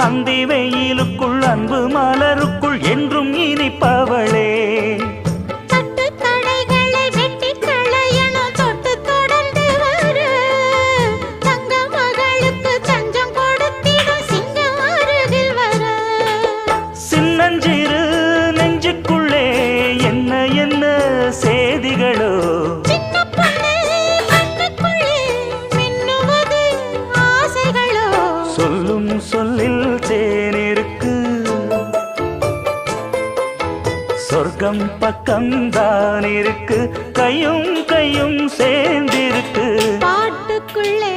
அந்தி வெயிலுக்குள் அன்பு மலருக்குள் என்றும் இனிப்பவளே. சின்னஞ்சிறு நெஞ்சுக்குள்ளே என்ன என்ன சேதிகளோ, சொல்லும் சொல்லில் தேனிருக்கு, சொர்க்கம் பக்கம்தான் இருக்கு, கையும் கையும் சேர்ந்திருக்கு. பாட்டுக்குள்ளே